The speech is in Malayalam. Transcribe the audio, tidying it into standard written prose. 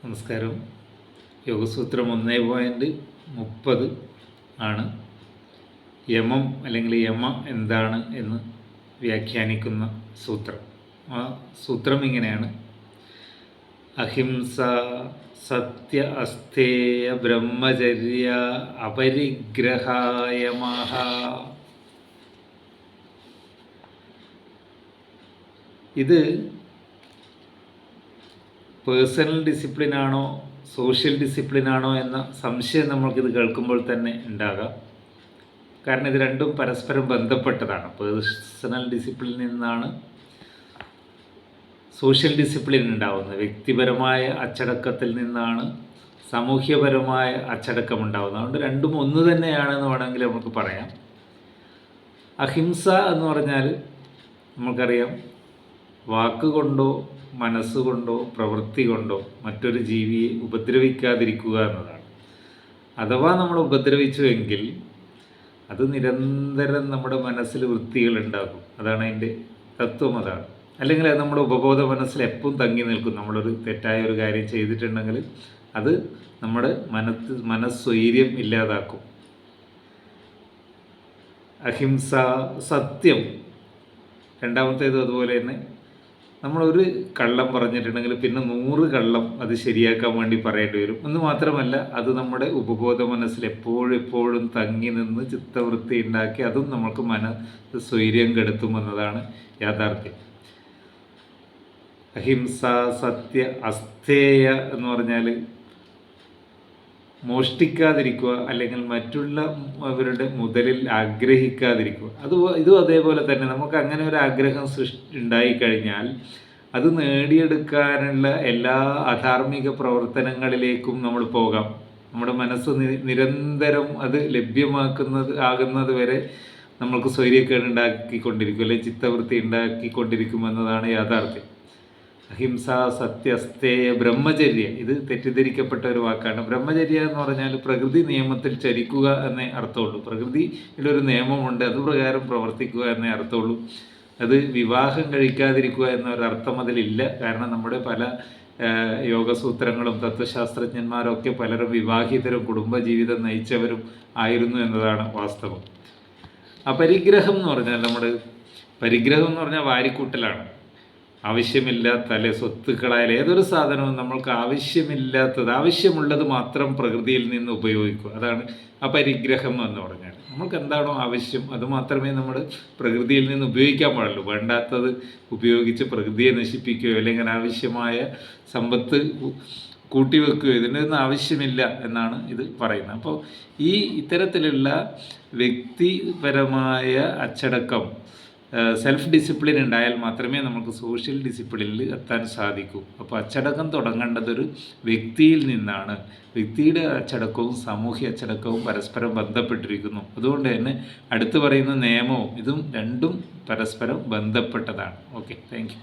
നമസ്കാരം. യോഗസൂത്രം 1.30 ആണ്. യമം അല്ലെങ്കിൽ യമ എന്താണ് എന്ന് വ്യാഖ്യാനിക്കുന്ന സൂത്രം. ആ സൂത്രം ഇങ്ങനെയാണ്: അഹിംസ സത്യ അസ്ഥേയ ബ്രഹ്മചര്യ അപരിഗ്രഹായമഹ. ഇത് പേഴ്സണൽ ഡിസിപ്ലിനാണോ സോഷ്യൽ ഡിസിപ്ലിനാണോ എന്ന സംശയം നമ്മൾക്കിത് കേൾക്കുമ്പോൾ തന്നെ ഉണ്ടാകാം. കാരണം ഇത് രണ്ടും പരസ്പരം ബന്ധപ്പെട്ടതാണ്. പേഴ്സണൽ ഡിസിപ്ലിനിൽ നിന്നാണ് സോഷ്യൽ ഡിസിപ്ലിൻ ഉണ്ടാവുന്നത്. വ്യക്തിപരമായ അച്ചടക്കത്തിൽ നിന്നാണ് സാമൂഹ്യപരമായ അച്ചടക്കം ഉണ്ടാവുന്നത്. അതുകൊണ്ട് രണ്ടും ഒന്ന് തന്നെയാണെന്ന് വേണമെങ്കിൽ നമുക്ക് പറയാം. അഹിംസ എന്ന് പറഞ്ഞാൽ നമുക്കറിയാം, വാക്കുകൊണ്ടോ മനസ്സുകൊണ്ടോ പ്രവൃത്തി കൊണ്ടോ മറ്റൊരു ജീവിയെ ഉപദ്രവിക്കാതിരിക്കുക എന്നതാണ്. അഥവാ നമ്മൾ ഉപദ്രവിച്ചുവെങ്കിൽ അത് നിരന്തരം നമ്മുടെ മനസ്സിൽ വൃത്തികൾ ഉണ്ടാകും. അതാണ് അതിൻ്റെ തത്വം. അതാണ്. അല്ലെങ്കിൽ അത് നമ്മുടെ ഉപബോധ മനസ്സിൽ എപ്പോഴും തങ്ങി നിൽക്കും. നമ്മളൊരു തെറ്റായ ഒരു കാര്യം ചെയ്തിട്ടുണ്ടെങ്കിൽ അത് നമ്മുടെ മനസ്സൊൈര്യം ഇല്ലാതാക്കും. അഹിംസ സത്യം. രണ്ടാമത്തേതും അതുപോലെ തന്നെ. നമ്മളൊരു കള്ളം പറഞ്ഞിട്ടുണ്ടെങ്കിൽ പിന്നെ 100 കള്ളം അത് ശരിയാക്കാൻ വേണ്ടി പറയേണ്ടി വരും. എന്ന് മാത്രമല്ല, അത് നമ്മുടെ ഉപബോധ മനസ്സിൽ എപ്പോഴും തങ്ങി നിന്ന് ചിത്തവൃത്തി ഉണ്ടാക്കി അതും നമുക്ക് സ്വൈര്യം കെടുത്തുമെന്നതാണ് യാഥാർത്ഥ്യം. അഹിംസ സത്യ അസ്ഥേയ എന്ന് പറഞ്ഞാൽ മോഷ്ടിക്കാതിരിക്കുക, അല്ലെങ്കിൽ മറ്റുള്ളവരുടെ മുതലിൽ ആഗ്രഹിക്കാതിരിക്കുക. ഇതും അതേപോലെ തന്നെ. നമുക്ക് അങ്ങനെ ഒരു ആഗ്രഹം ഉണ്ടായിക്കഴിഞ്ഞാൽ അത് നേടിയെടുക്കാനുള്ള എല്ലാ അധാർമിക പ്രവർത്തനങ്ങളിലേക്കും നമ്മൾ പോകാം. നമ്മുടെ മനസ്സ് നിരന്തരം അത് ആകുന്നത് വരെ നമ്മൾക്ക് സ്വൈര്യക്കേട് ഉണ്ടാക്കിക്കൊണ്ടിരിക്കും, അല്ലെങ്കിൽ ചിത്തവൃത്തി ഉണ്ടാക്കിക്കൊണ്ടിരിക്കുമെന്നതാണ് യാഥാർത്ഥ്യം. അഹിംസ സത്യസ്ഥേയ ബ്രഹ്മചര്യ, ഇത് തെറ്റിദ്ധരിക്കപ്പെട്ട ഒരു വാക്കാണ്. ബ്രഹ്മചര്യ എന്ന് പറഞ്ഞാൽ പ്രകൃതി നിയമത്തിൽ ചരിക്കുക എന്നേ അർത്ഥമുള്ളൂ. പ്രകൃതിയിലൊരു നിയമമുണ്ട്, അതുപ്രകാരം പ്രവർത്തിക്കുക എന്നേ അർത്ഥമുള്ളൂ. അത് വിവാഹം കഴിക്കാതിരിക്കുക എന്നൊരർത്ഥം അതിലില്ല. കാരണം നമ്മുടെ പല യോഗസൂത്രങ്ങളും തത്വശാസ്ത്രജ്ഞന്മാരൊക്കെ പലരും വിവാഹിതരും കുടുംബജീവിതം നയിച്ചവരും ആയിരുന്നു എന്നതാണ് വാസ്തവം. അപരിഗ്രഹം എന്ന് പറഞ്ഞാൽ പരിഗ്രഹം എന്ന് പറഞ്ഞാൽ വാരിക്കൂട്ടലാണ്. ആവശ്യമില്ലാത്ത സ്വത്തുക്കളായാലും ഏതൊരു സാധനവും നമ്മൾക്ക് ആവശ്യമുള്ളത് മാത്രം പ്രകൃതിയിൽ നിന്ന് ഉപയോഗിക്കുക. അതാണ് അപരിഗ്രഹം എന്ന് പറഞ്ഞാൽ. നമ്മൾക്ക് എന്താണോ ആവശ്യം അത് മാത്രമേ നമ്മൾ പ്രകൃതിയിൽ നിന്ന് ഉപയോഗിക്കാൻ പാടുള്ളൂ. വേണ്ടാത്തത് ഉപയോഗിച്ച് പ്രകൃതിയെ നശിപ്പിക്കുകയോ അല്ലെങ്കിൽ അനാവശ്യമായ സമ്പത്ത് കൂട്ടിവെക്കുകയോ ഇതിനൊന്നും ആവശ്യമില്ല എന്നാണ് ഇത് പറയുന്നത്. അപ്പോൾ ഇത്തരത്തിലുള്ള വ്യക്തിപരമായ അച്ചടക്കം, സെൽഫ് ഡിസിപ്ലിൻ ഉണ്ടായാൽ മാത്രമേ നമുക്ക് സോഷ്യൽ ഡിസിപ്ലിനിൽ എത്താൻ സാധിക്കൂ. അപ്പോൾ അച്ചടക്കം തുടങ്ങേണ്ടതൊരു വ്യക്തിയിൽ നിന്നാണ്. വ്യക്തിയുടെ അച്ചടക്കവും സാമൂഹ്യ അച്ചടക്കവും പരസ്പരം ബന്ധപ്പെട്ടിരിക്കുന്നു. അതുകൊണ്ട് തന്നെ അടുത്ത് പറയുന്ന നിയമവും ഇതും രണ്ടും പരസ്പരം ബന്ധപ്പെട്ടതാണ്. Okay, thank you.